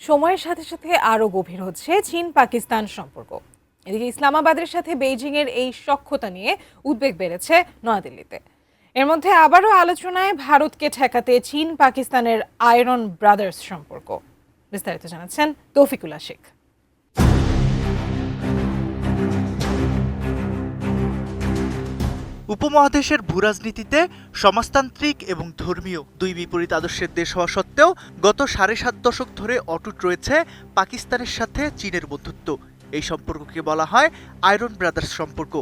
সময়ের সাথে সাথে আরও গভীর হচ্ছে চীন পাকিস্তান সম্পর্ক। এদিকে ইসলামাবাদের সাথে বেইজিংয়ের এই সখ্যতা নিয়ে উদ্বেগ বেড়েছে নয়াদিল্লিতে। এর মধ্যে আবারও আলোচনায় ভারতকে ঠেকাতে চীন পাকিস্তানের আয়রন ব্রাদার্স সম্পর্ক। বিস্তারিত জানাচ্ছেন তৌফিকুল আশিক। উপমহাদেশের ভূরাজনীতিতে সমাজতান্ত্রিক এবং ধর্মীয় দুই বিপরীত আদর্শের দেশ হওয়া সত্ত্বেও গত ৭.৫ দশক ধরে অটুট রয়েছে পাকিস্তানের সাথে চীনের বন্ধুত্ব। এই সম্পর্ককে বলা হয় আয়রন ব্রাদার্স সম্পর্ক।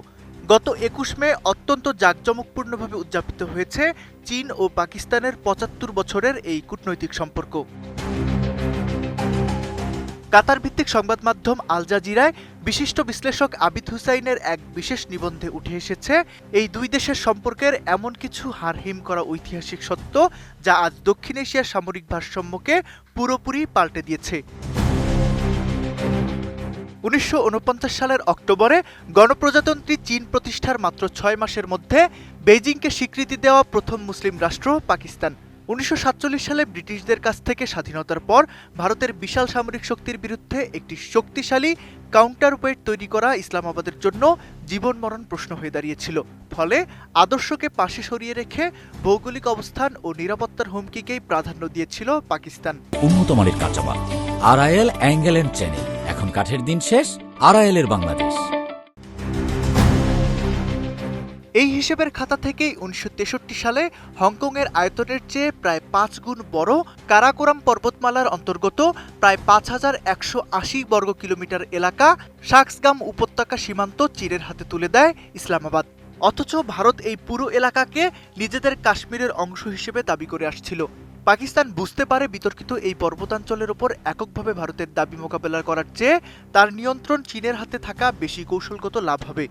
গত ২১ মে অত্যন্ত জাঁকজমকপূর্ণভাবে উদযাপিত হয়েছে চীন ও পাকিস্তানের ৭৫ বছরের এই কূটনৈতিক সম্পর্ক। কাতার ভিত্তিক সংবাদ মাধ্যম আল জাজিরায় বিশিষ্ট বিশ্লেষক আবিদ হুসাইনের এক বিশেষ নিবন্ধে উঠে এসেছে এই দুই দেশের সম্পর্কের এমন কিছু হাড়হিম করা ঐতিহাসিক সত্য যা আজ দক্ষিণ এশিয়ার সামরিক ভারসাম্যকে পুরোপুরি পাল্টে দিয়েছে। ১৯৪৯ সালের অক্টোবরে গণপ্রজাতন্ত্রী চীন প্রতিষ্ঠার মাত্র ৬ মাসের মধ্যে বেইজিংকে স্বীকৃতি দেওয়া প্রথম মুসলিম রাষ্ট্র পাকিস্তান। ১৯৪৭ সালে ব্রিটিশদের কাছ থেকে স্বাধীনতার পর ভারতের বিশাল সামরিক শক্তির বিরুদ্ধে একটি শক্তিশালী কাউন্টারওয়েট তৈরি করা ইসলামাবাদের জন্য জীবন মরণ প্রশ্ন হয়ে দাঁড়িয়েছিল। ফলে আদর্শকে পাশে সরিয়ে রেখে ভৌগোলিক অবস্থান ও নিরাপত্তার হুমকিকেই প্রাধান্য দিয়েছিল পাকিস্তান। উন্নত মানের কাঁচামাল আরআইএল অ্যাঙ্গেল এন্ড চ্যানেল। এখন কাঠের দিন শেষ, আরআইএল এর বাংলাদেশ। এই হিসেবের খাতা থেকেই ১৯৬৩ সালে হংকংয়ের আয়তনের চেয়ে প্রায় ৫ গুণ বড় কারাকোরাম পর্বতমালার অন্তর্গত প্রায় ৫,১৮০ বর্গ কিলোমিটার এলাকা শাক্সগাম উপত্যকা সীমান্ত চীনের হাতে তুলে দেয় ইসলামাবাদ। অথচ ভারত এই পুরো এলাকাকে নিজেদের কাশ্মীরের অংশ হিসেবে দাবি করে আসছিল। পাকিস্তান বুঝতে পারে বিতর্কিত এই পর্বতাঞ্চলের ওপর এককভাবে ভারতের দাবি মোকাবেলা করার চেয়ে তার নিয়ন্ত্রণ চীনের হাতে থাকা বেশি কৌশলগত লাভ হবে।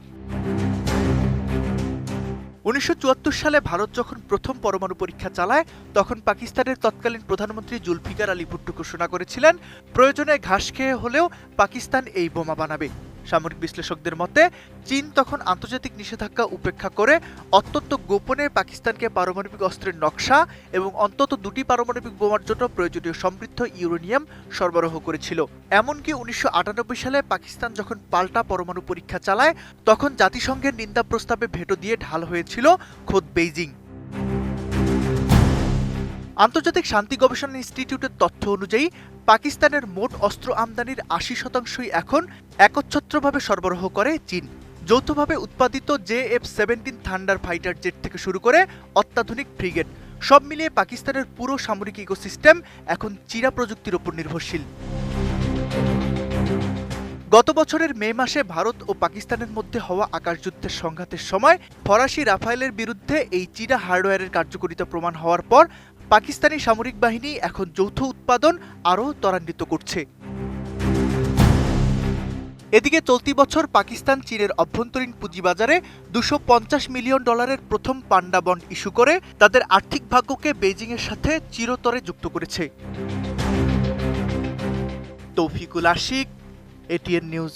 ১৯৭৪ সালে ভারত যখন প্রথম পরমাণু পরীক্ষা চালায় তখন পাকিস্তানের তৎকালীন প্রধানমন্ত্রী জুলফিকার আলী ভুট্টো ঘোষণা করেছিলেন প্রয়োজনে ঘাস খেয়ে হলেও পাকিস্তান এই বোমা বানাবে। সামরিক বিশ্লেষকদের মতে চীন তখন আন্তর্জাতিক নিষেধাজ্ঞা উপেক্ষা করে অত্যন্ত গোপনে পাকিস্তানকে পারমাণবিক অস্ত্রের নকশা এবং অন্তত ২টি পারমাণবিক বোমার জন্য প্রয়োজনীয় সমৃদ্ধ ইউরেনিয়াম সরবরাহ করেছিল। এমনকি ১৯৯৮ সালে পাকিস্তান যখন পাল্টা পরমাণু পরীক্ষা চালায় তখন জাতিসংঘের নিন্দা প্রস্তাবে ভেটো দিয়ে ঢাল হয়েছিল খোদ বেইজিং। আন্তর্জাতিক শান্তি গবেষণা ইনস্টিটিউটের তথ্য অনুযায়ী পাকিস্তানের মোট অস্ত্র আমদানির ৮০% এখন একচ্ছত্রভাবে সরবরাহ করে চীন। যৌথভাবে উৎপাদিত JF-17 থান্ডার ফাইটার জেট থেকে শুরু করে অত্যাধুনিক ফ্রিগেট, সব মিলিয়ে পাকিস্তানের পুরো সামরিক ইকোসিস্টেম এখন চীনা প্রযুক্তির উপর নির্ভরশীল। গত বছরের মে মাসে ভারত ও পাকিস্তানের মধ্যে হওয়া আকাশযুদ্ধের সংঘাতের সময় ফরাসি রাফায়েলের বিরুদ্ধে এই চীনা হার্ডওয়্যারের কার্যকারিতা প্রমাণ হওয়ার পর পাকিস্তানি সামরিক বাহিনী এখন যৌথ উৎপাদন আরও ত্বরান্বিত করছে। এদিকে চলতি বছর পাকিস্তান চীনের অভ্যন্তরীণ পুঁজিবাজারে $২৫০ মিলিয়ন প্রথম পান্ডা বন্ড ইস্যু করে তাদের আর্থিক ভাগ্যকে বেইজিংয়ের সাথে চিরতরে যুক্ত করেছে। Taufiqul Ashiq, ATN news.